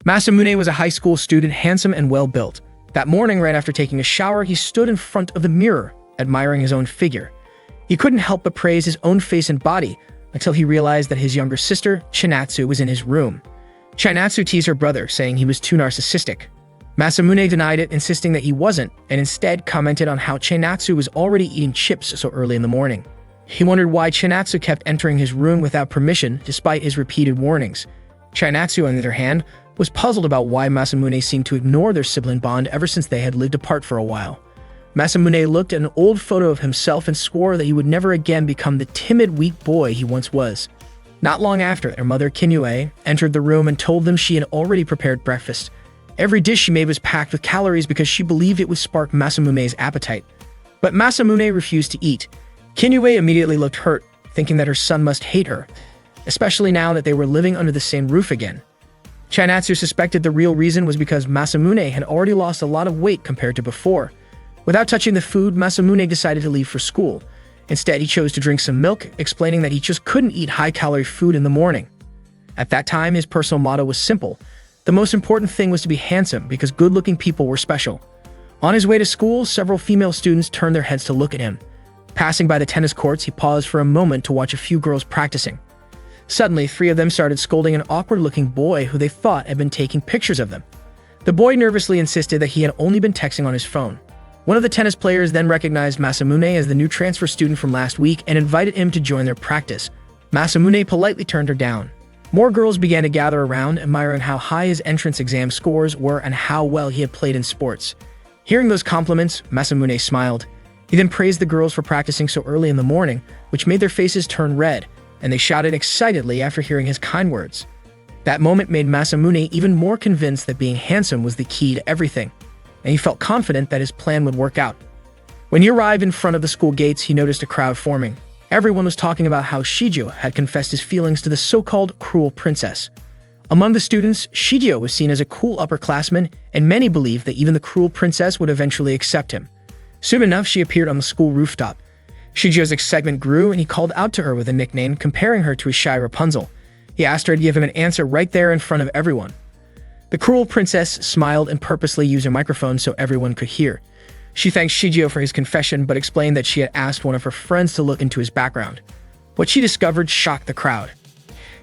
Masamune was a high school student, handsome and well-built. That morning, right after taking a shower, he stood in front of the mirror, admiring his own figure. He couldn't help but praise his own face and body until he realized that his younger sister, Chinatsu, was in his room. Chinatsu teased her brother, saying he was too narcissistic. Masamune denied it, insisting that he wasn't, and instead commented on how Chinatsu was already eating chips so early in the morning. He wondered why Chinatsu kept entering his room without permission, despite his repeated warnings. Chinatsu, on the other hand, was puzzled about why Masamune seemed to ignore their sibling bond ever since they had lived apart for a while. Masamune looked at an old photo of himself and swore that he would never again become the timid, weak boy he once was. Not long after, their mother, Kinyue, entered the room and told them she had already prepared breakfast. Every dish she made was packed with calories because she believed it would spark Masamune's appetite. But Masamune refused to eat. Kinyue immediately looked hurt, thinking that her son must hate her, especially now that they were living under the same roof again. Chinatsu suspected the real reason was because Masamune had already lost a lot of weight compared to before. Without touching the food, Masamune decided to leave for school. Instead, he chose to drink some milk, explaining that he just couldn't eat high-calorie food in the morning. At that time, his personal motto was simple. The most important thing was to be handsome because good-looking people were special. On his way to school, several female students turned their heads to look at him. Passing by the tennis courts, he paused for a moment to watch a few girls practicing. Suddenly, 3 of them started scolding an awkward-looking boy who they thought had been taking pictures of them. The boy nervously insisted that he had only been texting on his phone. One of the tennis players then recognized Masamune as the new transfer student from last week and invited him to join their practice. Masamune politely turned her down. More girls began to gather around, admiring how high his entrance exam scores were and how well he had played in sports. Hearing those compliments, Masamune smiled. He then praised the girls for practicing so early in the morning, which made their faces turn red, and they shouted excitedly after hearing his kind words. That moment made Masamune even more convinced that being handsome was the key to everything, and he felt confident that his plan would work out. When he arrived in front of the school gates, he noticed a crowd forming. Everyone was talking about how Shigeo had confessed his feelings to the so-called cruel princess. Among the students, Shigeo was seen as a cool upperclassman, and many believed that even the cruel princess would eventually accept him. Soon enough, she appeared on the school rooftop. Shigeo's excitement grew, and he called out to her with a nickname, comparing her to a shy Rapunzel. He asked her to give him an answer right there in front of everyone. The cruel princess smiled and purposely used a microphone so everyone could hear. She thanked Shigeo for his confession, but explained that she had asked one of her friends to look into his background. What she discovered shocked the crowd.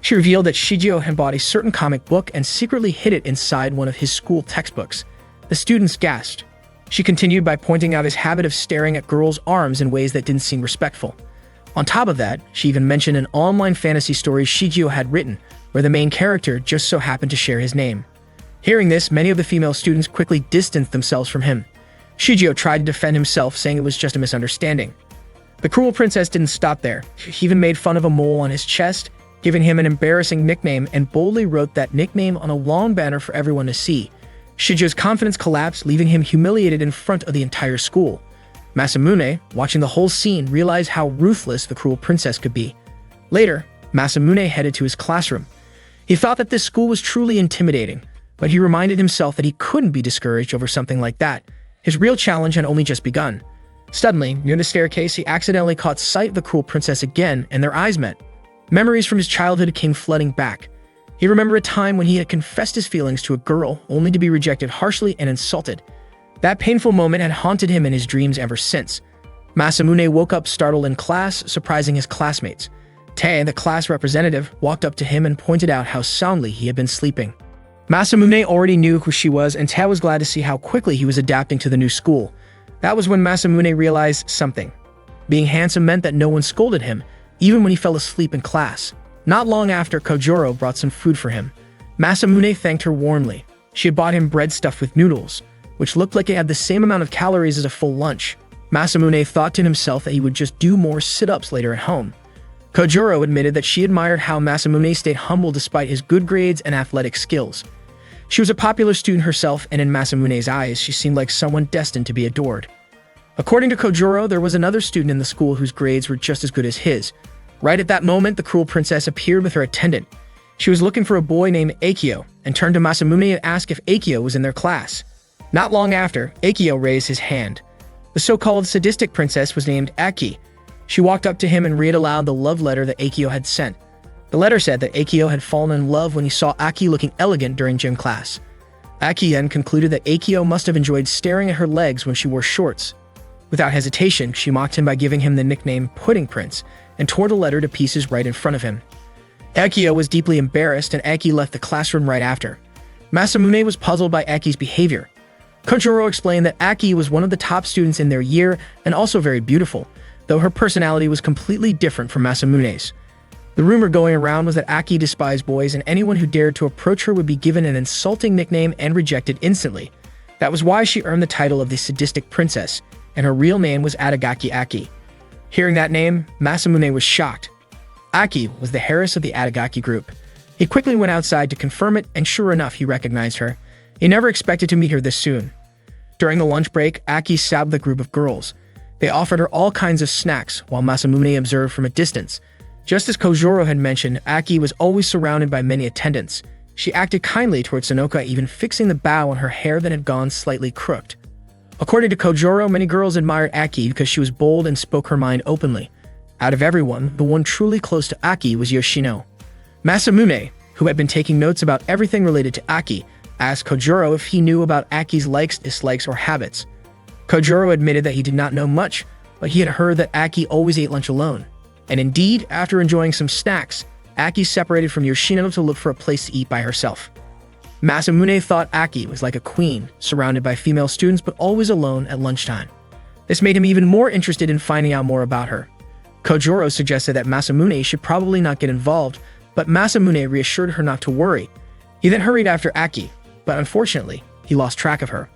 She revealed that Shigeo had bought a certain comic book and secretly hid it inside one of his school textbooks. The students gasped. She continued by pointing out his habit of staring at girls' arms in ways that didn't seem respectful. On top of that, she even mentioned an online fantasy story Shigeo had written, where the main character just so happened to share his name. Hearing this, many of the female students quickly distanced themselves from him. Shigeo tried to defend himself, saying it was just a misunderstanding. The cruel princess didn't stop there. She even made fun of a mole on his chest, giving him an embarrassing nickname, and boldly wrote that nickname on a long banner for everyone to see. Shigeo's confidence collapsed, leaving him humiliated in front of the entire school. Masamune, watching the whole scene, realized how ruthless the cruel princess could be. Later, Masamune headed to his classroom. He thought that this school was truly intimidating, but he reminded himself that he couldn't be discouraged over something like that. His real challenge had only just begun. Suddenly, near the staircase, he accidentally caught sight of the cruel princess again, and their eyes met. Memories from his childhood came flooding back. He remembered a time when he had confessed his feelings to a girl, only to be rejected harshly and insulted. That painful moment had haunted him in his dreams ever since. Masamune woke up startled in class, surprising his classmates. Tae, the class representative, walked up to him and pointed out how soundly he had been sleeping. Masamune already knew who she was, and Tae was glad to see how quickly he was adapting to the new school. That was when Masamune realized something. Being handsome meant that no one scolded him, even when he fell asleep in class. Not long after, Kojuro brought some food for him. Masamune thanked her warmly. She had bought him bread stuffed with noodles, which looked like it had the same amount of calories as a full lunch. Masamune thought to himself that he would just do more sit-ups later at home. Kojuro admitted that she admired how Masamune stayed humble despite his good grades and athletic skills. She was a popular student herself, and in Masamune's eyes, she seemed like someone destined to be adored. According to Kojuro, there was another student in the school whose grades were just as good as his. Right at that moment, the cruel princess appeared with her attendant. She was looking for a boy named Akio, and turned to Masamune and asked if Akio was in their class. Not long after, Akio raised his hand. The so-called sadistic princess was named Aki. She walked up to him and read aloud the love letter that Akio had sent. The letter said that Akio had fallen in love when he saw Aki looking elegant during gym class. Aki then concluded that Akio must have enjoyed staring at her legs when she wore shorts. Without hesitation, she mocked him by giving him the nickname Pudding Prince and tore the letter to pieces right in front of him. Akio was deeply embarrassed and Aki left the classroom right after. Masamune was puzzled by Aki's behavior. Kojuro explained that Aki was one of the top students in their year and also very beautiful, though her personality was completely different from Masamune's. The rumor going around was that Aki despised boys and anyone who dared to approach her would be given an insulting nickname and rejected instantly. That was why she earned the title of the Sadistic Princess, and her real name was Adagaki Aki. Hearing that name, Masamune was shocked. Aki was the heiress of the Adagaki group. He quickly went outside to confirm it, and sure enough, he recognized her. He never expected to meet her this soon. During the lunch break, Aki sat with a group of girls. They offered her all kinds of snacks, while Masamune observed from a distance. Just as Kojuro had mentioned, Aki was always surrounded by many attendants. She acted kindly towards Sonoka, even fixing the bow on her hair that had gone slightly crooked. According to Kojuro, many girls admired Aki because she was bold and spoke her mind openly. Out of everyone, the one truly close to Aki was Yoshino. Masamune, who had been taking notes about everything related to Aki, asked Kojuro if he knew about Aki's likes, dislikes, or habits. Kojuro admitted that he did not know much, but he had heard that Aki always ate lunch alone. And indeed, after enjoying some snacks, Aki separated from Yoshino to look for a place to eat by herself. Masamune thought Aki was like a queen, surrounded by female students but always alone at lunchtime. This made him even more interested in finding out more about her. Kojuro suggested that Masamune should probably not get involved, but Masamune reassured her not to worry. He then hurried after Aki, but unfortunately, he lost track of her.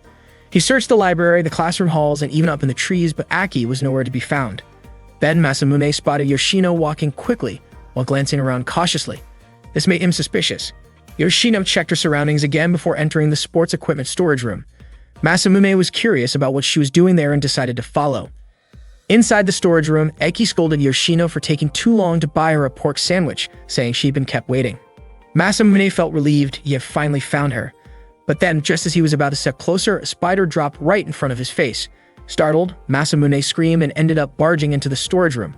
He searched the library, the classroom halls, and even up in the trees, but Aki was nowhere to be found. Then Masamune spotted Yoshino walking quickly while glancing around cautiously. This made him suspicious. Yoshino checked her surroundings again before entering the sports equipment storage room. Masamune was curious about what she was doing there and decided to follow. Inside the storage room, Eki scolded Yoshino for taking too long to buy her a pork sandwich, saying she'd been kept waiting. Masamune felt relieved he had finally found her. But then, just as he was about to step closer, a spider dropped right in front of his face. Startled, Masamune screamed and ended up barging into the storage room.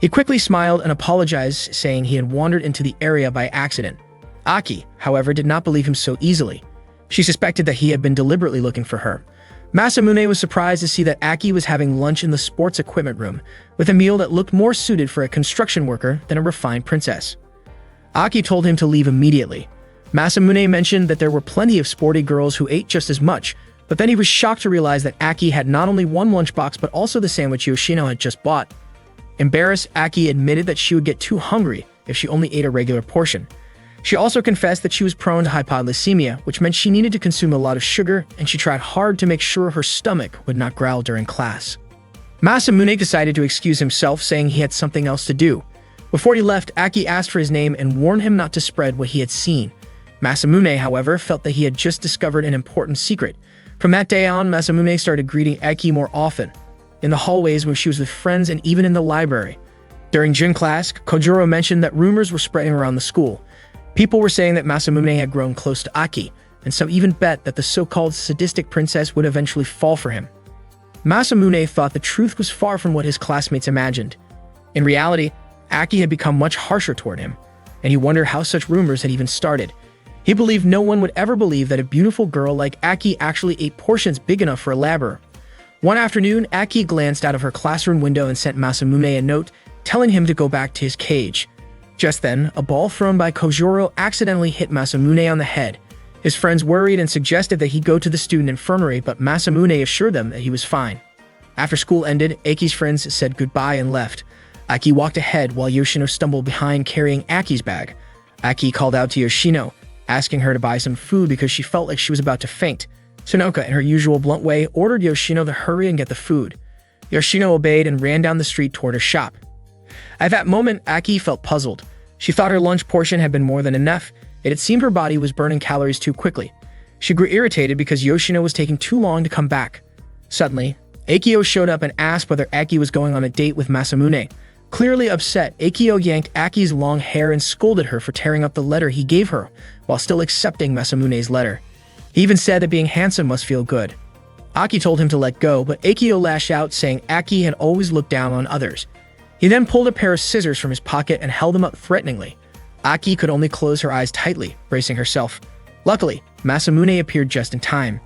He quickly smiled and apologized, saying he had wandered into the area by accident. Aki, however, did not believe him so easily. She suspected that he had been deliberately looking for her. Masamune was surprised to see that Aki was having lunch in the sports equipment room, with a meal that looked more suited for a construction worker than a refined princess. Aki told him to leave immediately. Masamune mentioned that there were plenty of sporty girls who ate just as much, but then he was shocked to realize that Aki had not only one lunchbox but also the sandwich Yoshino had just bought. Embarrassed, Aki admitted that she would get too hungry if she only ate a regular portion. She also confessed that she was prone to hypoglycemia, which meant she needed to consume a lot of sugar, and she tried hard to make sure her stomach would not growl during class. Masamune decided to excuse himself, saying he had something else to do. Before he left, Aki asked for his name and warned him not to spread what he had seen. Masamune, however, felt that he had just discovered an important secret. From that day on, Masamune started greeting Aki more often, in the hallways when she was with friends and even in the library. During gym class, Kojuro mentioned that rumors were spreading around the school. People were saying that Masamune had grown close to Aki, and some even bet that the so-called sadistic princess would eventually fall for him. Masamune thought the truth was far from what his classmates imagined. In reality, Aki had become much harsher toward him, and he wondered how such rumors had even started. He believed no one would ever believe that a beautiful girl like Aki actually ate portions big enough for a laborer. One afternoon, Aki glanced out of her classroom window and sent Masamune a note telling him to go back to his cage. Just then, a ball thrown by Kojuro accidentally hit Masamune on the head. His friends worried and suggested that he go to the student infirmary, but Masamune assured them that he was fine. After school ended, Aki's friends said goodbye and left. Aki walked ahead while Yoshino stumbled behind carrying Aki's bag. Aki called out to Yoshino, asking her to buy some food because she felt like she was about to faint. Sonoka, in her usual blunt way, ordered Yoshino to hurry and get the food. Yoshino obeyed and ran down the street toward her shop. At that moment, Aki felt puzzled. She thought her lunch portion had been more than enough, yet it seemed her body was burning calories too quickly. She grew irritated because Yoshino was taking too long to come back. Suddenly, Akio showed up and asked whether Aki was going on a date with Masamune. Clearly upset, Akio yanked Aki's long hair and scolded her for tearing up the letter he gave her, while still accepting Masamune's letter. He even said that being handsome must feel good. Aki told him to let go, but Akio lashed out, saying Aki had always looked down on others. He then pulled a pair of scissors from his pocket and held them up threateningly. Aki could only close her eyes tightly, bracing herself. Luckily, Masamune appeared just in time.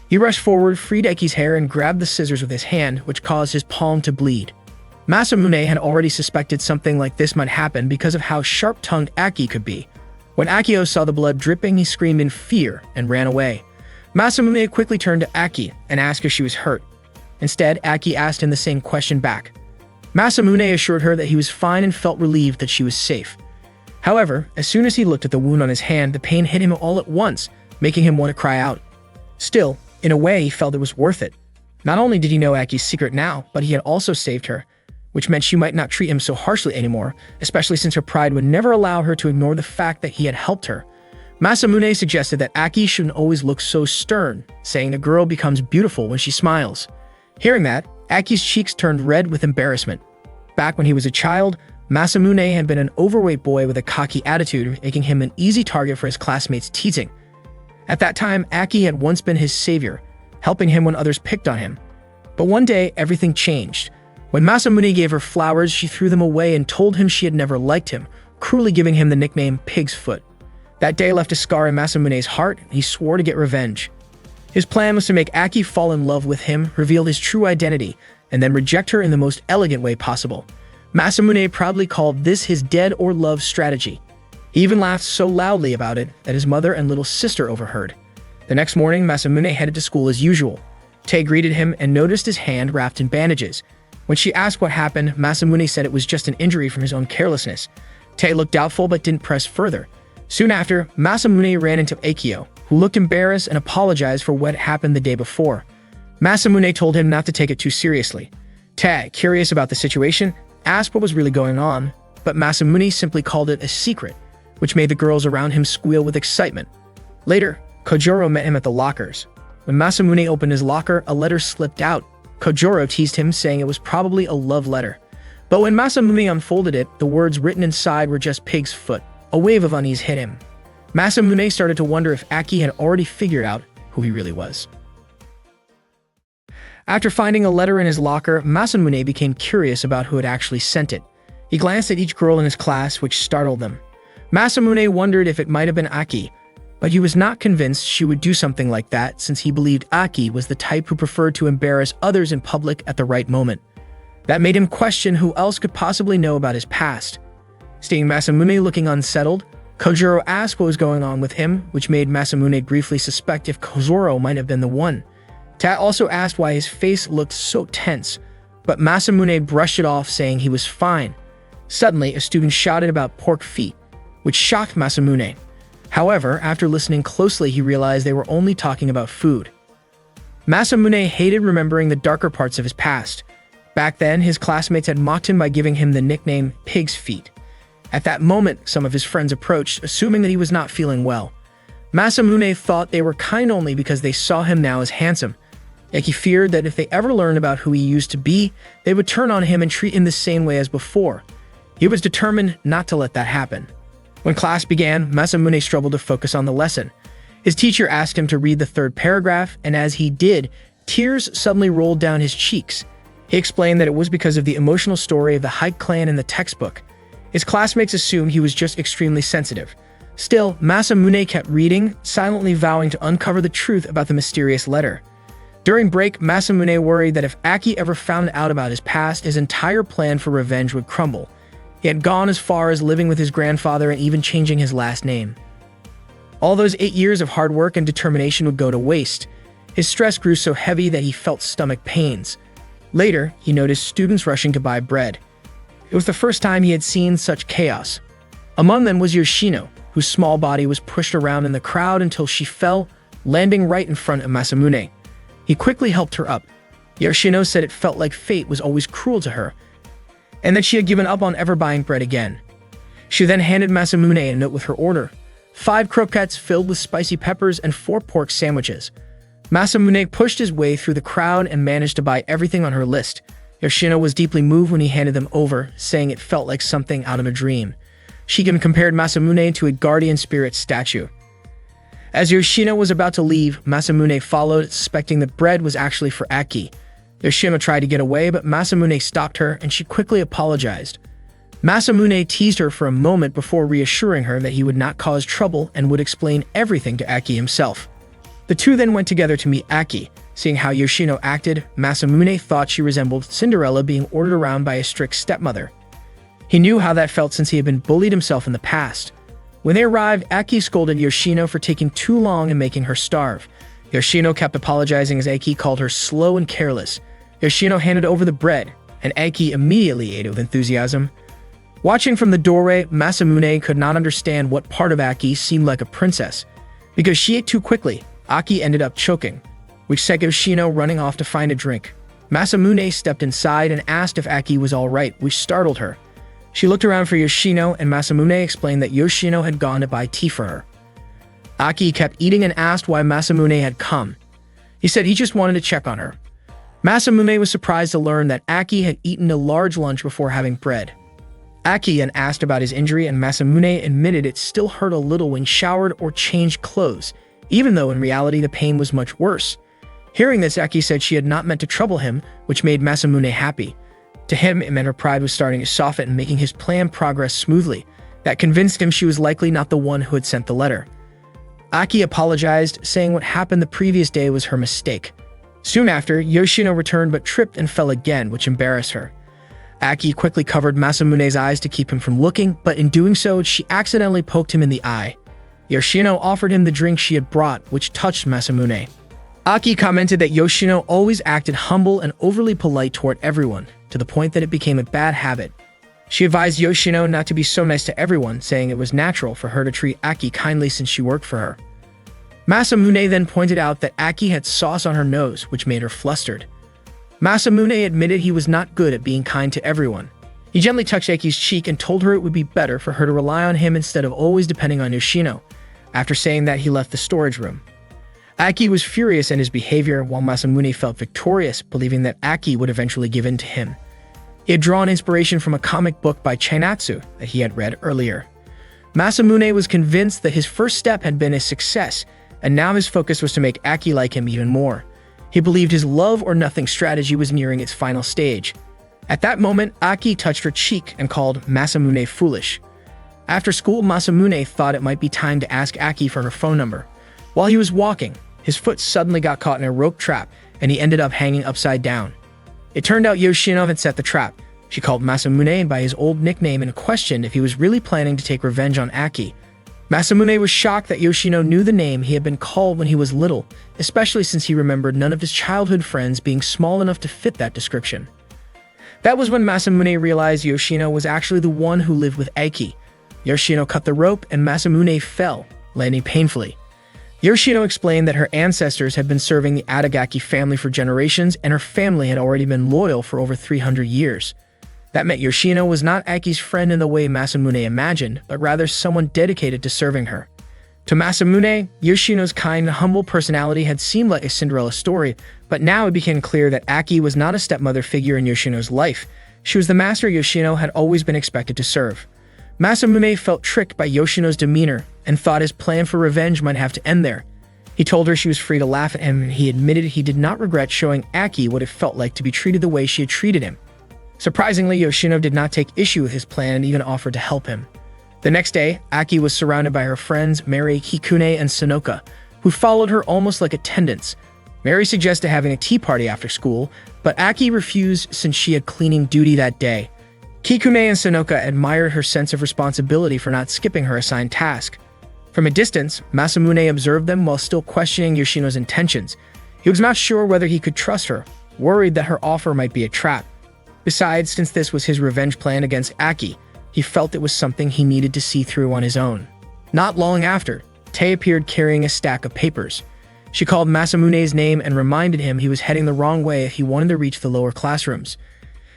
He rushed forward, freed Aki's hair, and grabbed the scissors with his hand, which caused his palm to bleed. Masamune had already suspected something like this might happen because of how sharp-tongued Aki could be. When Akio saw the blood dripping, he screamed in fear and ran away. Masamune quickly turned to Aki and asked if she was hurt. Instead, Aki asked him the same question back. Masamune assured her that he was fine and felt relieved that she was safe. However, as soon as he looked at the wound on his hand, the pain hit him all at once, making him want to cry out. Still, in a way, he felt it was worth it. Not only did he know Aki's secret now, but he had also saved her, which meant she might not treat him so harshly anymore, especially since her pride would never allow her to ignore the fact that he had helped her. Masamune suggested that Aki shouldn't always look so stern, saying a girl becomes beautiful when she smiles. Hearing that, Aki's cheeks turned red with embarrassment. Back when he was a child, Masamune had been an overweight boy with a cocky attitude, making him an easy target for his classmates' teasing. At that time, Aki had once been his savior, helping him when others picked on him. But one day, everything changed. When Masamune gave her flowers, she threw them away and told him she had never liked him, cruelly giving him the nickname Pig's Foot. That day left a scar in Masamune's heart, and he swore to get revenge. His plan was to make Aki fall in love with him, reveal his true identity, and then reject her in the most elegant way possible. Masamune proudly called this his dead or love strategy. He even laughed so loudly about it that his mother and little sister overheard. The next morning, Masamune headed to school as usual. Tae greeted him and noticed his hand wrapped in bandages. When she asked what happened, Masamune said it was just an injury from his own carelessness. Tae looked doubtful but didn't press further. Soon after, Masamune ran into Akio, who looked embarrassed and apologized for what happened the day before. Masamune told him not to take it too seriously. Tae, curious about the situation, asked what was really going on, but Masamune simply called it a secret, which made the girls around him squeal with excitement. Later, Kojuro met him at the lockers. When Masamune opened his locker, a letter slipped out. Kojuro teased him, saying it was probably a love letter. But when Masamune unfolded it, the words written inside were just Pig's Foot. A wave of unease hit him. Masamune started to wonder if Aki had already figured out who he really was. After finding a letter in his locker, Masamune became curious about who had actually sent it. He glanced at each girl in his class, which startled them. Masamune wondered if it might have been Aki, but he was not convinced she would do something like that since he believed Aki was the type who preferred to embarrass others in public at the right moment. That made him question who else could possibly know about his past. Seeing Masamune looking unsettled, Kojuro asked what was going on with him, which made Masamune briefly suspect if Kojuro might have been the one. Tat also asked why his face looked so tense, but Masamune brushed it off, saying he was fine. Suddenly, a student shouted about pork feet, which shocked Masamune. However, after listening closely, he realized they were only talking about food. Masamune hated remembering the darker parts of his past. Back then, his classmates had mocked him by giving him the nickname Pig's Feet. At that moment, some of his friends approached, assuming that he was not feeling well. Masamune thought they were kind only because they saw him now as handsome. Yet he feared that if they ever learned about who he used to be, they would turn on him and treat him the same way as before. He was determined not to let that happen. When class began, Masamune struggled to focus on the lesson. His teacher asked him to read the third paragraph, and as he did, tears suddenly rolled down his cheeks. He explained that it was because of the emotional story of the Hike clan in the textbook. His classmates assumed he was just extremely sensitive. Still, Masamune kept reading, silently vowing to uncover the truth about the mysterious letter. During break, Masamune worried that if Aki ever found out about his past, his entire plan for revenge would crumble. He had gone as far as living with his grandfather and even changing his last name. All those 8 years of hard work and determination would go to waste. His stress grew so heavy that he felt stomach pains. Later, he noticed students rushing to buy bread. It was the first time he had seen such chaos. Among them was Yoshino, whose small body was pushed around in the crowd until she fell, landing right in front of Masamune. He quickly helped her up. Yoshino said it felt like fate was always cruel to her, and that she had given up on ever buying bread again. She then handed Masamune a note with her order: 5 croquettes filled with spicy peppers and 4 pork sandwiches. Masamune pushed his way through the crowd and managed to buy everything on her list. Yoshino was deeply moved when he handed them over, saying it felt like something out of a dream. She even compared Masamune to a guardian spirit statue. As Yoshino was about to leave, Masamune followed, suspecting that bread was actually for Aki. Yoshino tried to get away, but Masamune stopped her, and she quickly apologized. Masamune teased her for a moment before reassuring her that he would not cause trouble and would explain everything to Aki himself. The two then went together to meet Aki. Seeing how Yoshino acted, Masamune thought she resembled Cinderella being ordered around by a strict stepmother. He knew how that felt since he had been bullied himself in the past. When they arrived, Aki scolded Yoshino for taking too long and making her starve. Yoshino kept apologizing as Aki called her slow and careless. Yoshino handed over the bread, and Aki immediately ate it with enthusiasm. Watching from the doorway, Masamune could not understand what part of Aki seemed like a princess. Because she ate too quickly, Aki ended up choking, which set Yoshino running off to find a drink. Masamune stepped inside and asked if Aki was alright, which startled her. She looked around for Yoshino, and Masamune explained that Yoshino had gone to buy tea for her. Aki kept eating and asked why Masamune had come. He said he just wanted to check on her. Masamune was surprised to learn that Aki had eaten a large lunch before having bread. Aki then asked about his injury, and Masamune admitted it still hurt a little when showered or changed clothes, even though in reality the pain was much worse. Hearing this, Aki said she had not meant to trouble him, which made Masamune happy. To him, it meant her pride was starting to soften and making his plan progress smoothly. That convinced him she was likely not the one who had sent the letter. Aki apologized, saying what happened the previous day was her mistake. Soon after, Yoshino returned but tripped and fell again, which embarrassed her. Aki quickly covered Masamune's eyes to keep him from looking, but in doing so, she accidentally poked him in the eye. Yoshino offered him the drink she had brought, which touched Masamune. Aki commented that Yoshino always acted humble and overly polite toward everyone, to the point that it became a bad habit. She advised Yoshino not to be so nice to everyone, saying it was natural for her to treat Aki kindly since she worked for her. Masamune then pointed out that Aki had sauce on her nose, which made her flustered. Masamune admitted he was not good at being kind to everyone. He gently touched Aki's cheek and told her it would be better for her to rely on him instead of always depending on Yoshino. After saying that, he left the storage room. Aki was furious at his behavior, while Masamune felt victorious, believing that Aki would eventually give in to him. He had drawn inspiration from a comic book by Chainatsu that he had read earlier. Masamune was convinced that his first step had been a success, and now his focus was to make Aki like him even more. He believed his love-or-nothing strategy was nearing its final stage. At that moment, Aki touched her cheek and called Masamune foolish. After school, Masamune thought it might be time to ask Aki for her phone number. While he was walking, his foot suddenly got caught in a rope trap, and he ended up hanging upside down. It turned out Yoshino had set the trap. She called Masamune by his old nickname and questioned if he was really planning to take revenge on Aki. Masamune was shocked that Yoshino knew the name he had been called when he was little, especially since he remembered none of his childhood friends being small enough to fit that description. That was when Masamune realized Yoshino was actually the one who lived with Aki. Yoshino cut the rope and Masamune fell, landing painfully. Yoshino explained that her ancestors had been serving the Adagaki family for generations, and her family had already been loyal for over 300 years. That meant Yoshino was not Aki's friend in the way Masamune imagined, but rather someone dedicated to serving her. To Masamune, Yoshino's kind and humble personality had seemed like a Cinderella story, but now it became clear that Aki was not a stepmother figure in Yoshino's life. She was the master Yoshino had always been expected to serve. Masamune felt tricked by Yoshino's demeanor and thought his plan for revenge might have to end there. He told her she was free to laugh at him, and he admitted he did not regret showing Aki what it felt like to be treated the way she had treated him. Surprisingly, Yoshino did not take issue with his plan and even offered to help him. The next day, Aki was surrounded by her friends Mary, Hikune, and Sonoka, who followed her almost like attendants. Mary suggested having a tea party after school, but Aki refused since she had cleaning duty that day. Hikune and Sonoka admired her sense of responsibility for not skipping her assigned task. From a distance, Masamune observed them while still questioning Yoshino's intentions. He was not sure whether he could trust her, worried that her offer might be a trap. Besides, since this was his revenge plan against Aki, he felt it was something he needed to see through on his own. Not long after, Tae appeared carrying a stack of papers. She called Masamune's name and reminded him he was heading the wrong way if he wanted to reach the lower classrooms.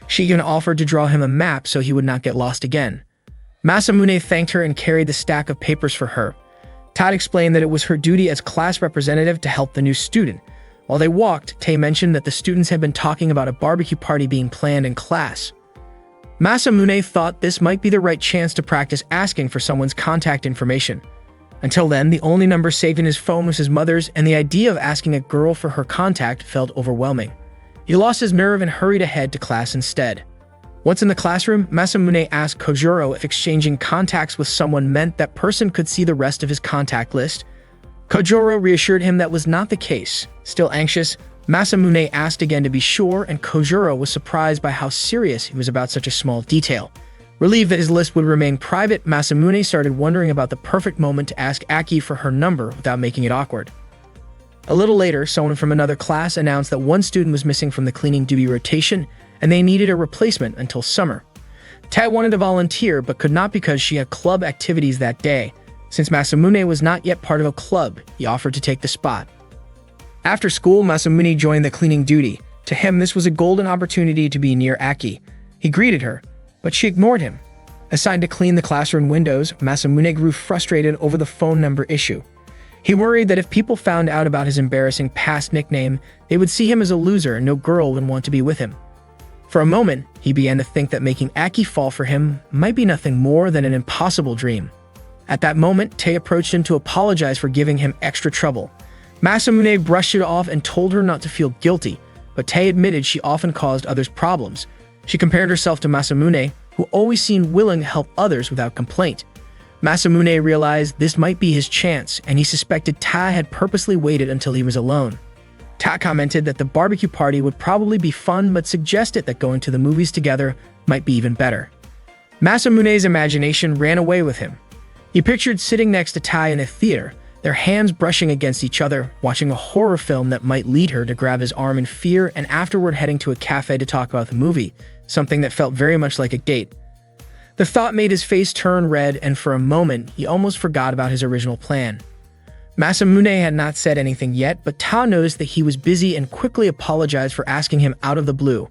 She even offered to draw him a map so he would not get lost again. Masamune thanked her and carried the stack of papers for her. Todd explained that it was her duty as class representative to help the new student. While they walked, Tae mentioned that the students had been talking about a barbecue party being planned in class. Masamune thought this might be the right chance to practice asking for someone's contact information. Until then, the only number saved in his phone was his mother's, and the idea of asking a girl for her contact felt overwhelming. He lost his nerve and hurried ahead to class instead. Once in the classroom, Masamune asked Kojuro if exchanging contacts with someone meant that person could see the rest of his contact list. Kojuro reassured him that was not the case. Still anxious, Masamune asked again to be sure, and Kojuro was surprised by how serious he was about such a small detail. Relieved that his list would remain private, Masamune started wondering about the perfect moment to ask Aki for her number without making it awkward. A little later, someone from another class announced that one student was missing from the cleaning duty rotation, and they needed a replacement until summer. Tat wanted to volunteer, but could not because she had club activities that day. Since Masamune was not yet part of a club, he offered to take the spot. After school, Masamune joined the cleaning duty. To him, this was a golden opportunity to be near Aki. He greeted her, but she ignored him. Assigned to clean the classroom windows, Masamune grew frustrated over the phone number issue. He worried that if people found out about his embarrassing past nickname, they would see him as a loser and no girl would want to be with him. For a moment, he began to think that making Aki fall for him might be nothing more than an impossible dream. At that moment, Tae approached him to apologize for giving him extra trouble. Masamune brushed it off and told her not to feel guilty, but Tae admitted she often caused others problems. She compared herself to Masamune, who always seemed willing to help others without complaint. Masamune realized this might be his chance, and he suspected Ta had purposely waited until he was alone. Ta commented that the barbecue party would probably be fun, but suggested that going to the movies together might be even better. Masamune's imagination ran away with him. He pictured sitting next to Ta in a theater, their hands brushing against each other, watching a horror film that might lead her to grab his arm in fear, and afterward heading to a cafe to talk about the movie, something that felt very much like a date. The thought made his face turn red, and for a moment, he almost forgot about his original plan. Masamune had not said anything yet, but Ta noticed that he was busy and quickly apologized for asking him out of the blue.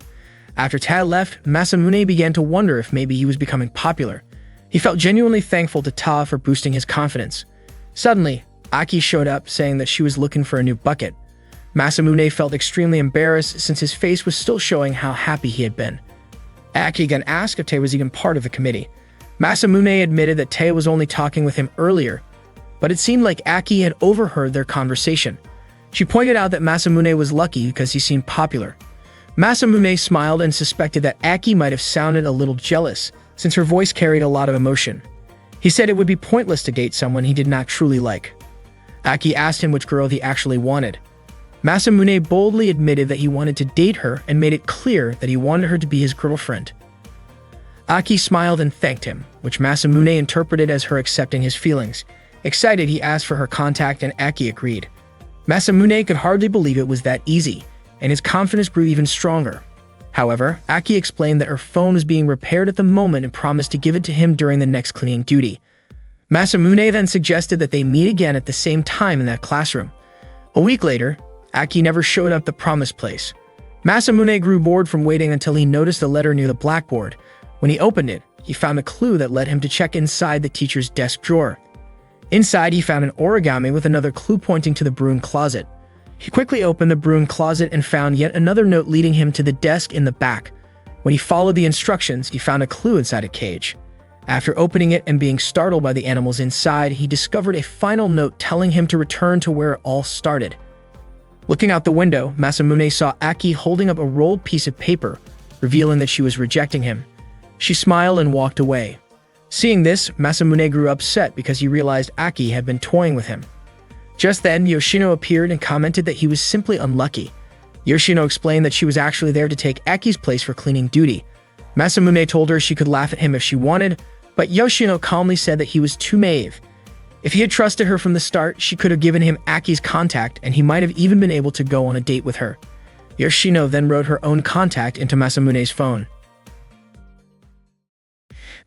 After Ta left, Masamune began to wonder if maybe he was becoming popular. He felt genuinely thankful to Ta for boosting his confidence. Suddenly, Aki showed up, saying that she was looking for a new bucket. Masamune felt extremely embarrassed since his face was still showing how happy he had been. Aki again asked if Tae was even part of the committee. Masamune admitted that Tae was only talking with him earlier, but it seemed like Aki had overheard their conversation. She pointed out that Masamune was lucky because he seemed popular. Masamune smiled and suspected that Aki might have sounded a little jealous, since her voice carried a lot of emotion. He said it would be pointless to date someone he did not truly like. Aki asked him which girl he actually wanted. Masamune boldly admitted that he wanted to date her and made it clear that he wanted her to be his girlfriend. Aki smiled and thanked him, which Masamune interpreted as her accepting his feelings. Excited, he asked for her contact and Aki agreed. Masamune could hardly believe it was that easy, and his confidence grew even stronger. However, Aki explained that her phone was being repaired at the moment and promised to give it to him during the next cleaning duty. Masamune then suggested that they meet again at the same time in that classroom. A week later, Aki never showed up at the promised place. Masamune grew bored from waiting until he noticed a letter near the blackboard. When he opened it, he found a clue that led him to check inside the teacher's desk drawer. Inside, he found an origami with another clue pointing to the broom closet. He quickly opened the broom closet and found yet another note leading him to the desk in the back. When he followed the instructions, he found a clue inside a cage. After opening it and being startled by the animals inside, he discovered a final note telling him to return to where it all started. Looking out the window, Masamune saw Aki holding up a rolled piece of paper, revealing that she was rejecting him. She smiled and walked away. Seeing this, Masamune grew upset because he realized Aki had been toying with him. Just then, Yoshino appeared and commented that he was simply unlucky. Yoshino explained that she was actually there to take Aki's place for cleaning duty. Masamune told her she could laugh at him if she wanted, but Yoshino calmly said that he was too naive. If he had trusted her from the start, she could have given him Aki's contact and he might have even been able to go on a date with her. Yoshino then wrote her own contact into Masamune's phone.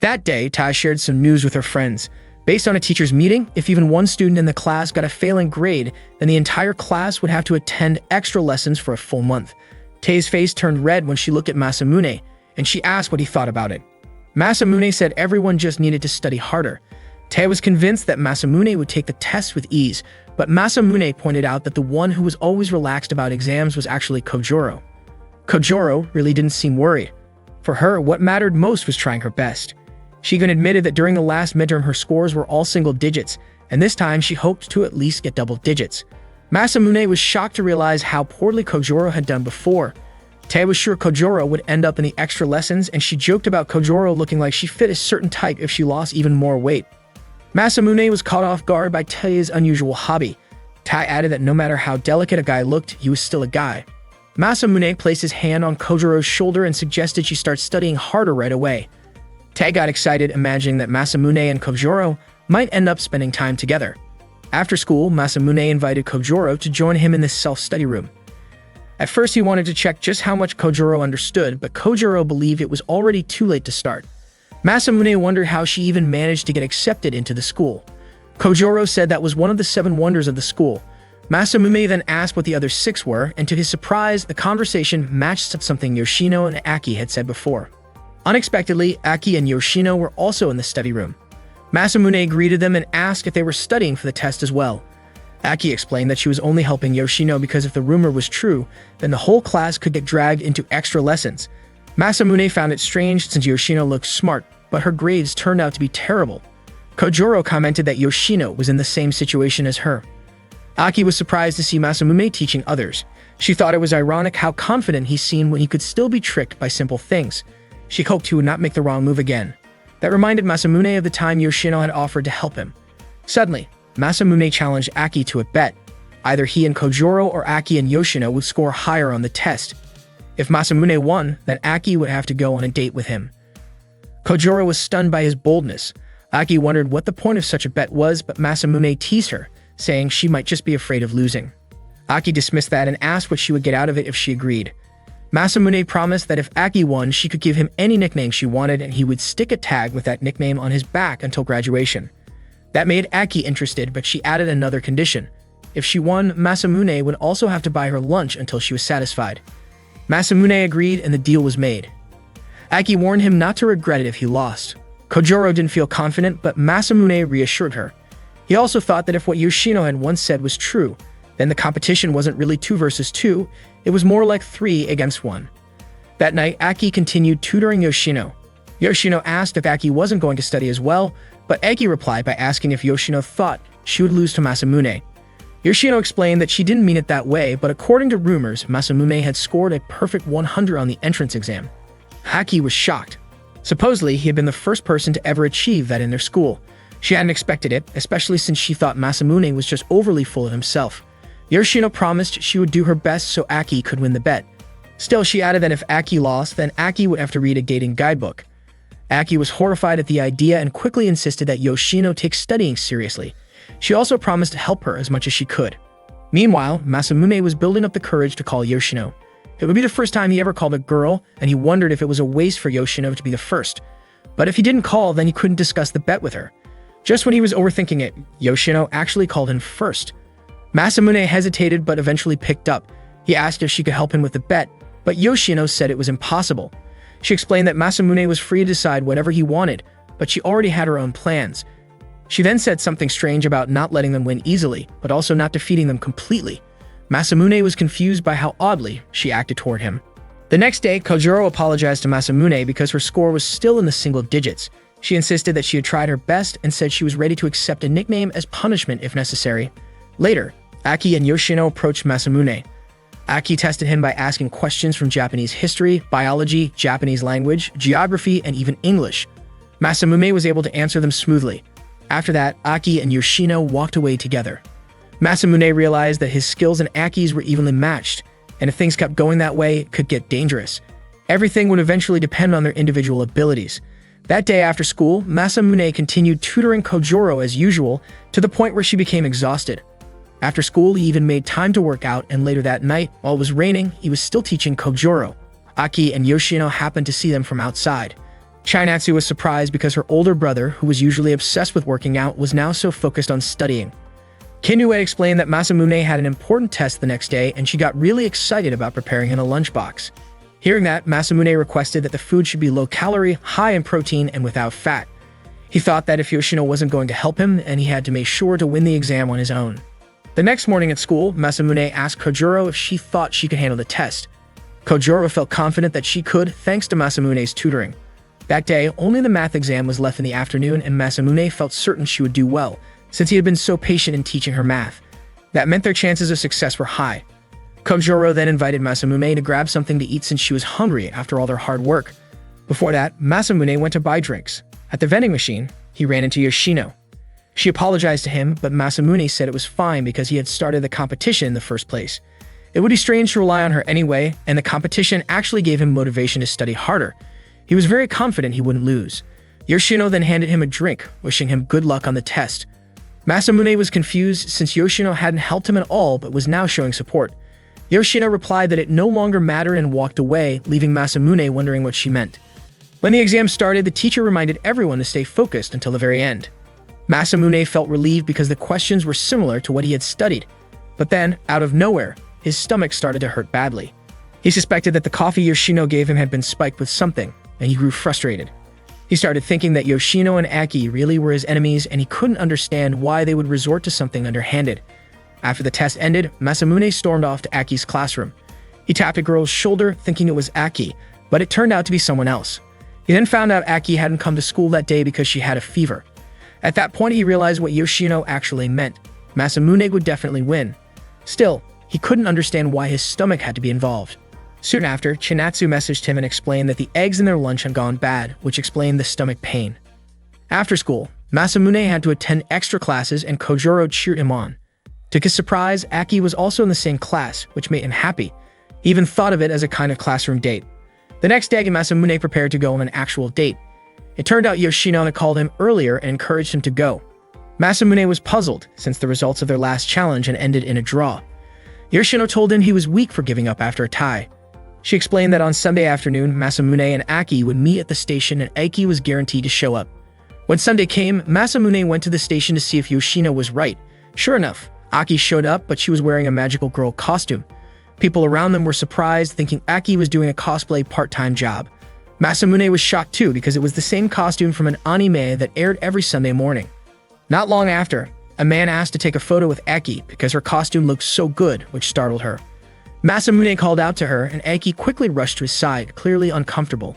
That day, Ta shared some news with her friends. Based on a teacher's meeting, if even one student in the class got a failing grade, then the entire class would have to attend extra lessons for a full month. Tae's face turned red when she looked at Masamune, and she asked what he thought about it. Masamune said everyone just needed to study harder. Tae was convinced that Masamune would take the test with ease, but Masamune pointed out that the one who was always relaxed about exams was actually Kojuro. Kojuro really didn't seem worried. For her, what mattered most was trying her best. She even admitted that during the last midterm her scores were all single digits, and this time she hoped to at least get double digits. Masamune was shocked to realize how poorly Kojuro had done before. Tae was sure Kojoro would end up in the extra lessons, and she joked about Kojoro looking like she fit a certain type if she lost even more weight. Masamune was caught off guard by Tae's unusual hobby. Tae added that no matter how delicate a guy looked, he was still a guy. Masamune placed his hand on Kojoro's shoulder and suggested she start studying harder right away. Tae got excited, imagining that Masamune and Kojoro might end up spending time together. After school, Masamune invited Kojoro to join him in this self-study room. At first, he wanted to check just how much Kojoro understood, but Kojoro believed it was already too late to start. Masamune wondered how she even managed to get accepted into the school. Kojoro said that was one of the 7 wonders of the school. Masamune then asked what the other 6 were, and to his surprise, the conversation matched something Yoshino and Aki had said before. Unexpectedly, Aki and Yoshino were also in the study room. Masamune greeted them and asked if they were studying for the test as well. Aki explained that she was only helping Yoshino because if the rumor was true, then the whole class could get dragged into extra lessons. Masamune found it strange since Yoshino looked smart, but her grades turned out to be terrible. Kojoro commented that Yoshino was in the same situation as her. Aki was surprised to see Masamune teaching others. She thought it was ironic how confident he seemed when he could still be tricked by simple things. She hoped he would not make the wrong move again. That reminded Masamune of the time Yoshino had offered to help him. Suddenly, Masamune challenged Aki to a bet. Either he and Kojoro or Aki and Yoshino would score higher on the test. If Masamune won, then Aki would have to go on a date with him. Kojoro was stunned by his boldness. Aki wondered what the point of such a bet was, but Masamune teased her, saying she might just be afraid of losing. Aki dismissed that and asked what she would get out of it if she agreed. Masamune promised that if Aki won, she could give him any nickname she wanted and he would stick a tag with that nickname on his back until graduation. That made Aki interested, but she added another condition. If she won, Masamune would also have to buy her lunch until she was satisfied. Masamune agreed and the deal was made. Aki warned him not to regret it if he lost. Kojoro didn't feel confident, but Masamune reassured her. He also thought that if what Yoshino had once said was true, then the competition wasn't really 2 versus 2, it was more like 3 against 1. That night, Aki continued tutoring Yoshino. Yoshino asked if Aki wasn't going to study as well, but Aki replied by asking if Yoshino thought she would lose to Masamune. Yoshino explained that she didn't mean it that way, but according to rumors, Masamune had scored a perfect 100 on the entrance exam. Aki was shocked. Supposedly, he had been the first person to ever achieve that in their school. She hadn't expected it, especially since she thought Masamune was just overly full of himself. Yoshino promised she would do her best so Aki could win the bet. Still, she added that if Aki lost, then Aki would have to read a dating guidebook. Aki was horrified at the idea and quickly insisted that Yoshino take studying seriously. She also promised to help her as much as she could. Meanwhile, Masamune was building up the courage to call Yoshino. It would be the first time he ever called a girl, and he wondered if it was a waste for Yoshino to be the first. But if he didn't call, then he couldn't discuss the bet with her. Just when he was overthinking it, Yoshino actually called him first. Masamune hesitated but eventually picked up. He asked if she could help him with the bet, but Yoshino said it was impossible. She explained that Masamune was free to decide whatever he wanted, but she already had her own plans. She then said something strange about not letting them win easily, but also not defeating them completely. Masamune was confused by how oddly she acted toward him. The next day, Kojoro apologized to Masamune because her score was still in the single digits. She insisted that she had tried her best and said she was ready to accept a nickname as punishment if necessary. Later, Aki and Yoshino approached Masamune. Aki tested him by asking questions from Japanese history, biology, Japanese language, geography, and even English. Masamune was able to answer them smoothly. After that, Aki and Yoshino walked away together. Masamune realized that his skills and Aki's were evenly matched, and if things kept going that way, it could get dangerous. Everything would eventually depend on their individual abilities. That day after school, Masamune continued tutoring Kojoro as usual, to the point where she became exhausted. After school, he even made time to work out, and later that night, while it was raining, he was still teaching Kojoro. Aki and Yoshino happened to see them from outside. Chainatsu was surprised because her older brother, who was usually obsessed with working out, was now so focused on studying. Kinue explained that Masamune had an important test the next day, and she got really excited about preparing him a lunchbox. Hearing that, Masamune requested that the food should be low-calorie, high in protein, and without fat. He thought that if Yoshino wasn't going to help him, and he had to make sure to win the exam on his own. The next morning at school, Masamune asked Kojoro if she thought she could handle the test. Kojoro felt confident that she could, thanks to Masamune's tutoring. That day, only the math exam was left in the afternoon, and Masamune felt certain she would do well, since he had been so patient in teaching her math. That meant their chances of success were high. Kojuro then invited Masamune to grab something to eat since she was hungry after all their hard work. Before that, Masamune went to buy drinks. At the vending machine, he ran into Yoshino. She apologized to him, but Masamune said it was fine because he had started the competition in the first place. It would be strange to rely on her anyway, and the competition actually gave him motivation to study harder. He was very confident he wouldn't lose. Yoshino then handed him a drink, wishing him good luck on the test. Masamune was confused since Yoshino hadn't helped him at all but was now showing support. Yoshino replied that it no longer mattered and walked away, leaving Masamune wondering what she meant. When the exam started, the teacher reminded everyone to stay focused until the very end. Masamune felt relieved because the questions were similar to what he had studied. But then, out of nowhere, his stomach started to hurt badly. He suspected that the coffee Yoshino gave him had been spiked with something, and he grew frustrated. He started thinking that Yoshino and Aki really were his enemies, and he couldn't understand why they would resort to something underhanded. After the test ended, Masamune stormed off to Aki's classroom. He tapped a girl's shoulder, thinking it was Aki, but it turned out to be someone else. He then found out Aki hadn't come to school that day because she had a fever. At that point, he realized what Yoshino actually meant. Masamune would definitely win. Still, he couldn't understand why his stomach had to be involved. Soon after, Chinatsu messaged him and explained that the eggs in their lunch had gone bad, which explained the stomach pain. After school, Masamune had to attend extra classes and Kojuro cheered him on. To his surprise, Aki was also in the same class, which made him happy. He even thought of it as a kind of classroom date. The next day, Masamune prepared to go on an actual date. It turned out Yoshino had called him earlier and encouraged him to go. Masamune was puzzled, since the results of their last challenge had ended in a draw. Yoshino told him he was weak for giving up after a tie. She explained that on Sunday afternoon, Masamune and Aki would meet at the station and Aki was guaranteed to show up. When Sunday came, Masamune went to the station to see if Yoshino was right. Sure enough, Aki showed up, but she was wearing a magical girl costume. People around them were surprised, thinking Aki was doing a cosplay part-time job. Masamune was shocked too because it was the same costume from an anime that aired every Sunday morning. Not long after, a man asked to take a photo with Aki because her costume looked so good, which startled her. Masamune called out to her, and Aki quickly rushed to his side, clearly uncomfortable.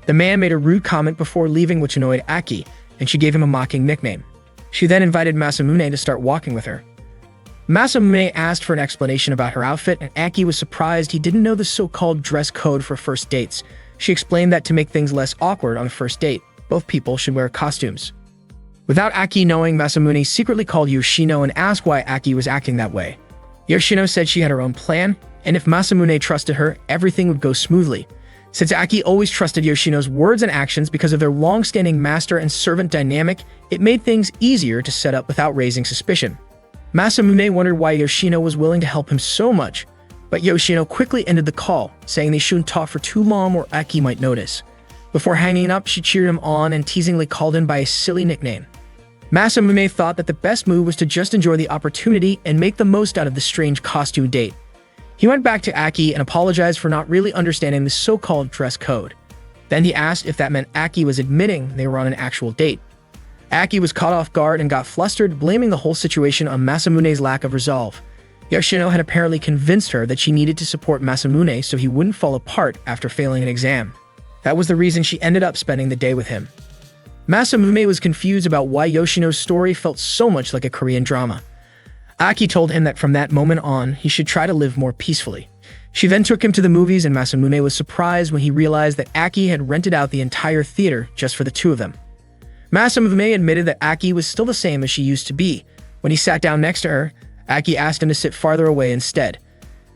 The man made a rude comment before leaving, which annoyed Aki, and she gave him a mocking nickname. She then invited Masamune to start walking with her. Masamune asked for an explanation about her outfit, and Aki was surprised he didn't know the so-called dress code for first dates. She explained that to make things less awkward on a first date, both people should wear costumes. Without Aki knowing, Masamune secretly called Yoshino and asked why Aki was acting that way. Yoshino said she had her own plan, and if Masamune trusted her, everything would go smoothly. Since Aki always trusted Yoshino's words and actions because of their long-standing master and servant dynamic, it made things easier to set up without raising suspicion. Masamune wondered why Yoshino was willing to help him so much, but Yoshino quickly ended the call, saying they shouldn't talk for too long or Aki might notice. Before hanging up, she cheered him on and teasingly called him by a silly nickname. Masamune thought that the best move was to just enjoy the opportunity and make the most out of the strange costume date. He went back to Aki and apologized for not really understanding the so-called dress code. Then he asked if that meant Aki was admitting they were on an actual date. Aki was caught off guard and got flustered, blaming the whole situation on Masamune's lack of resolve. Yoshino had apparently convinced her that she needed to support Masamune so he wouldn't fall apart after failing an exam. That was the reason she ended up spending the day with him. Masamune was confused about why Yoshino's story felt so much like a Korean drama. Aki told him that from that moment on, he should try to live more peacefully. She then took him to the movies, and Masamune was surprised when he realized that Aki had rented out the entire theater just for the two of them. Masamune admitted that Aki was still the same as she used to be. When he sat down next to her, Aki asked him to sit farther away instead.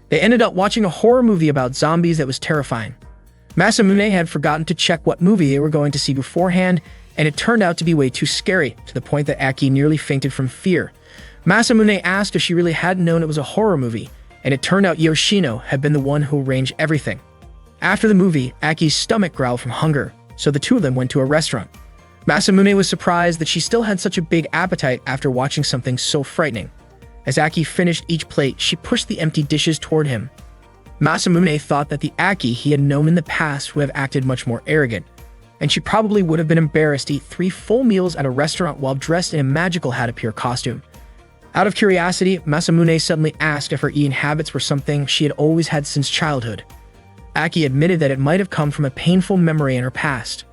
They ended up watching a horror movie about zombies that was terrifying. Masamune had forgotten to check what movie they were going to see beforehand, and it turned out to be way too scary, to the point that Aki nearly fainted from fear. Masamune asked if she really hadn't known it was a horror movie, and it turned out Yoshino had been the one who arranged everything. After the movie, Aki's stomach growled from hunger, so the two of them went to a restaurant. Masamune was surprised that she still had such a big appetite after watching something so frightening. As Aki finished each plate, she pushed the empty dishes toward him. Masamune thought that the Aki he had known in the past would have acted much more arrogant, and she probably would have been embarrassed to eat 3 full meals at a restaurant while dressed in a magical Hatapure costume. Out of curiosity, Masamune suddenly asked if her eating habits were something she had always had since childhood. Aki admitted that it might have come from a painful memory in her past.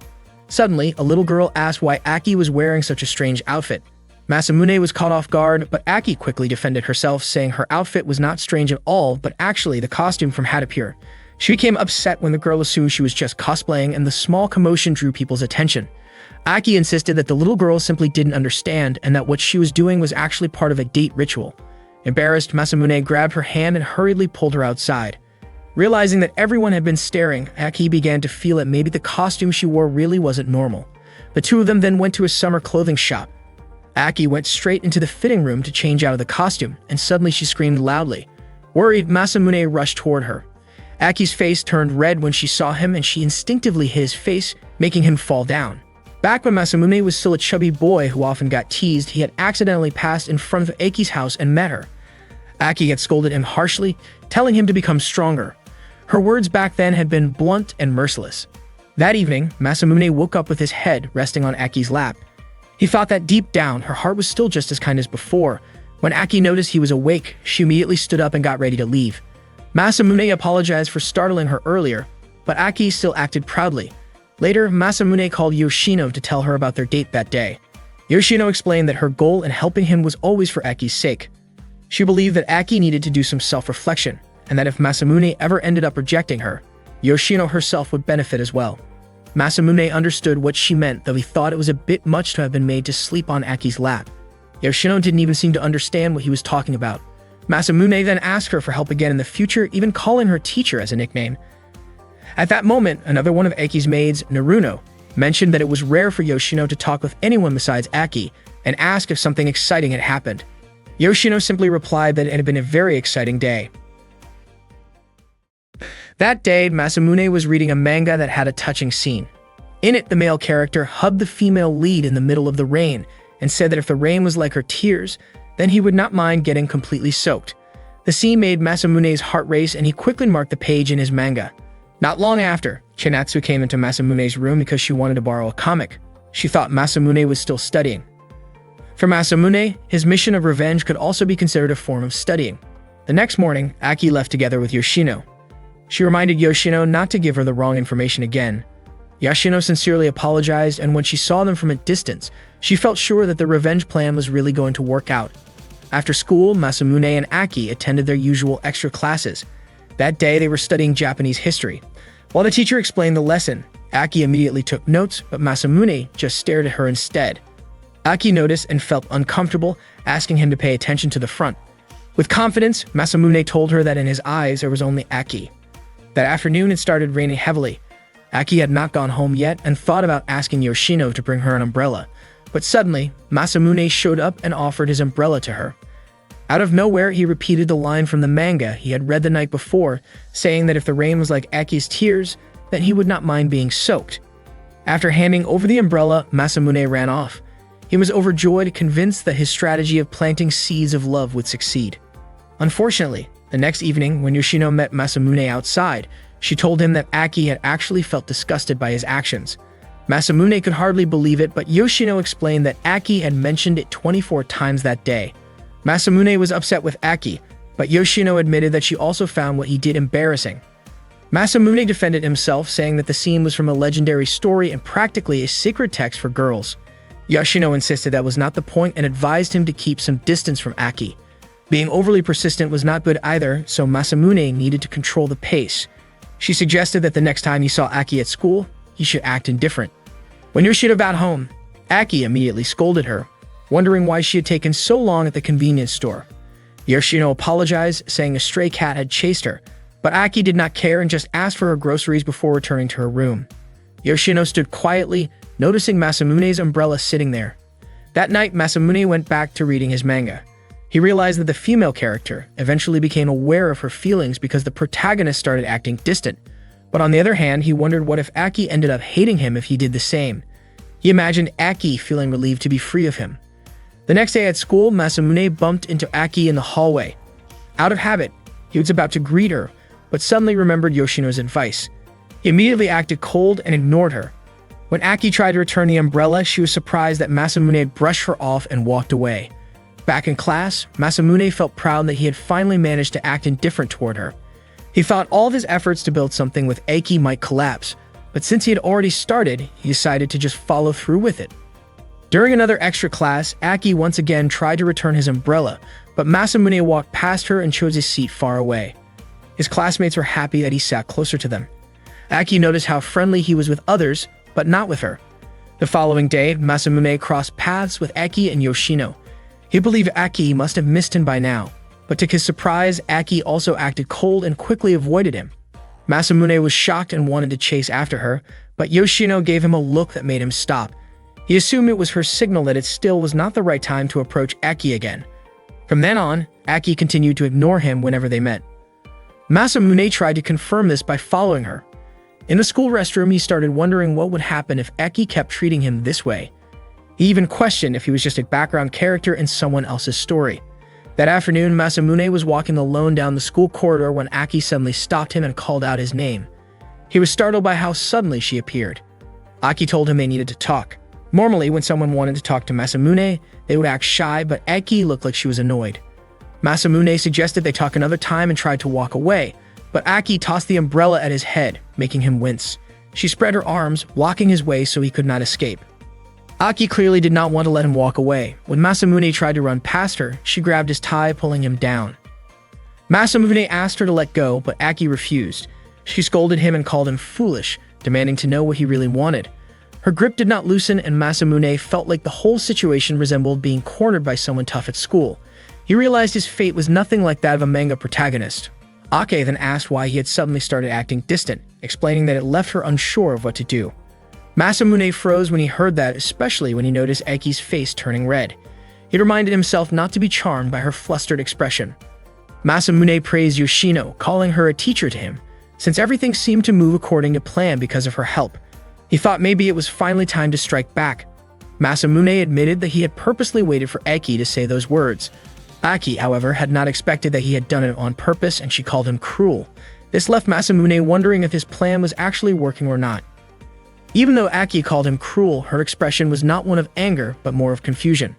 Suddenly, a little girl asked why Aki was wearing such a strange outfit. Masamune was caught off guard, but Aki quickly defended herself, saying her outfit was not strange at all, but actually the costume from Hatapure. She became upset when the girl assumed she was just cosplaying, and the small commotion drew people's attention. Aki insisted that the little girl simply didn't understand and that what she was doing was actually part of a date ritual. Embarrassed, Masamune grabbed her hand and hurriedly pulled her outside. Realizing that everyone had been staring, Aki began to feel that maybe the costume she wore really wasn't normal. The two of them then went to a summer clothing shop. Aki went straight into the fitting room to change out of the costume, and suddenly she screamed loudly. Worried, Masamune rushed toward her. Aki's face turned red when she saw him, and she instinctively hid his face, making him fall down. Back when Masamune was still a chubby boy who often got teased, he had accidentally passed in front of Aki's house and met her. Aki had scolded him harshly, telling him to become stronger. Her words back then had been blunt and merciless. That evening, Masamune woke up with his head resting on Aki's lap. He thought that deep down, her heart was still just as kind as before. When Aki noticed he was awake, she immediately stood up and got ready to leave. Masamune apologized for startling her earlier, but Aki still acted proudly. Later, Masamune called Yoshino to tell her about their date that day. Yoshino explained that her goal in helping him was always for Aki's sake. She believed that Aki needed to do some self-reflection, and that if Masamune ever ended up rejecting her, Yoshino herself would benefit as well. Masamune understood what she meant, though he thought it was a bit much to have been made to sleep on Aki's lap. Yoshino didn't even seem to understand what he was talking about. Masamune then asked her for help again in the future, even calling her teacher as a nickname. At that moment, another one of Aki's maids, Naruno, mentioned that it was rare for Yoshino to talk with anyone besides Aki, and asked if something exciting had happened. Yoshino simply replied that it had been a very exciting day. That day, Masamune was reading a manga that had a touching scene. In it, the male character hugged the female lead in the middle of the rain and said that if the rain was like her tears, then he would not mind getting completely soaked. The scene made Masamune's heart race, and he quickly marked the page in his manga. Not long after, Chinatsu came into Masamune's room because she wanted to borrow a comic. She thought Masamune was still studying. For Masamune, his mission of revenge could also be considered a form of studying. The next morning, Aki left together with Yoshino. She reminded Yoshino not to give her the wrong information again. Yoshino sincerely apologized, and when she saw them from a distance, she felt sure that the revenge plan was really going to work out. After school, Masamune and Aki attended their usual extra classes. That day, they were studying Japanese history. While the teacher explained the lesson, Aki immediately took notes, but Masamune just stared at her instead. Aki noticed and felt uncomfortable, asking him to pay attention to the front. With confidence, Masamune told her that in his eyes there was only Aki. That afternoon, it started raining heavily. Aki had not gone home yet and thought about asking Yoshino to bring her an umbrella. But suddenly, Masamune showed up and offered his umbrella to her. Out of nowhere, he repeated the line from the manga he had read the night before, saying that if the rain was like Aki's tears, then he would not mind being soaked. After handing over the umbrella, Masamune ran off. He was overjoyed, convinced that his strategy of planting seeds of love would succeed. Unfortunately, the next evening, when Yoshino met Masamune outside, she told him that Aki had actually felt disgusted by his actions. Masamune could hardly believe it, but Yoshino explained that Aki had mentioned it 24 times that day. Masamune was upset with Aki, but Yoshino admitted that she also found what he did embarrassing. Masamune defended himself, saying that the scene was from a legendary story and practically a sacred text for girls. Yoshino insisted that was not the point and advised him to keep some distance from Aki. Being overly persistent was not good either, so Masamune needed to control the pace. She suggested that the next time he saw Aki at school, he should act indifferent. When Yoshino got home, Aki immediately scolded her, wondering why she had taken so long at the convenience store. Yoshino apologized, saying a stray cat had chased her, but Aki did not care and just asked for her groceries before returning to her room. Yoshino stood quietly, noticing Masamune's umbrella sitting there. That night, Masamune went back to reading his manga. He realized that the female character eventually became aware of her feelings because the protagonist started acting distant. But on the other hand, he wondered what if Aki ended up hating him if he did the same. He imagined Aki feeling relieved to be free of him. The next day at school, Masamune bumped into Aki in the hallway. Out of habit, he was about to greet her, but suddenly remembered Yoshino's advice. He immediately acted cold and ignored her. When Aki tried to return the umbrella, she was surprised that Masamune had brushed her off and walked away. Back in class, Masamune felt proud that he had finally managed to act indifferent toward her. He thought all of his efforts to build something with Aki might collapse, but since he had already started, he decided to just follow through with it. During another extra class, Aki once again tried to return his umbrella, but Masamune walked past her and chose his seat far away. His classmates were happy that he sat closer to them. Aki noticed how friendly he was with others, but not with her. The following day, Masamune crossed paths with Aki and Yoshino. He believed Aki must have missed him by now, but to his surprise, Aki also acted cold and quickly avoided him. Masamune was shocked and wanted to chase after her, but Yoshino gave him a look that made him stop. He assumed it was her signal that it still was not the right time to approach Aki again. From then on, Aki continued to ignore him whenever they met. Masamune tried to confirm this by following her. In the school restroom, he started wondering what would happen if Aki kept treating him this way. He even questioned if he was just a background character in someone else's story. That afternoon, Masamune was walking alone down the school corridor when Aki suddenly stopped him and called out his name. He was startled by how suddenly she appeared. Aki told him they needed to talk. Normally, when someone wanted to talk to Masamune, they would act shy, but Aki looked like she was annoyed. Masamune suggested they talk another time and tried to walk away, but Aki tossed the umbrella at his head, making him wince. She spread her arms, blocking his way so he could not escape. Aki clearly did not want to let him walk away. When Masamune tried to run past her, she grabbed his tie, pulling him down. Masamune asked her to let go, but Aki refused. She scolded him and called him foolish, demanding to know what he really wanted. Her grip did not loosen, and Masamune felt like the whole situation resembled being cornered by someone tough at school. He realized his fate was nothing like that of a manga protagonist. Ake then asked why he had suddenly started acting distant, explaining that it left her unsure of what to do. Masamune froze when he heard that, especially when he noticed Aki's face turning red. He reminded himself not to be charmed by her flustered expression. Masamune praised Yoshino, calling her a teacher to him, since everything seemed to move according to plan because of her help. He thought maybe it was finally time to strike back. Masamune admitted that he had purposely waited for Aki to say those words. Aki, however, had not expected that he had done it on purpose, and she called him cruel. This left Masamune wondering if his plan was actually working or not. Even though Aki called him cruel, her expression was not one of anger, but more of confusion.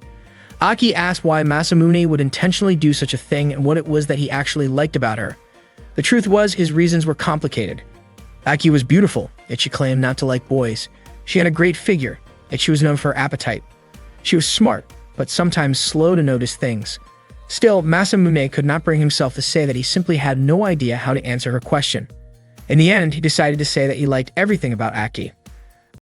Aki asked why Masamune would intentionally do such a thing and what it was that he actually liked about her. The truth was, his reasons were complicated. Aki was beautiful, yet she claimed not to like boys. She had a great figure, yet she was known for her appetite. She was smart, but sometimes slow to notice things. Still, Masamune could not bring himself to say that he simply had no idea how to answer her question. In the end, he decided to say that he liked everything about Aki.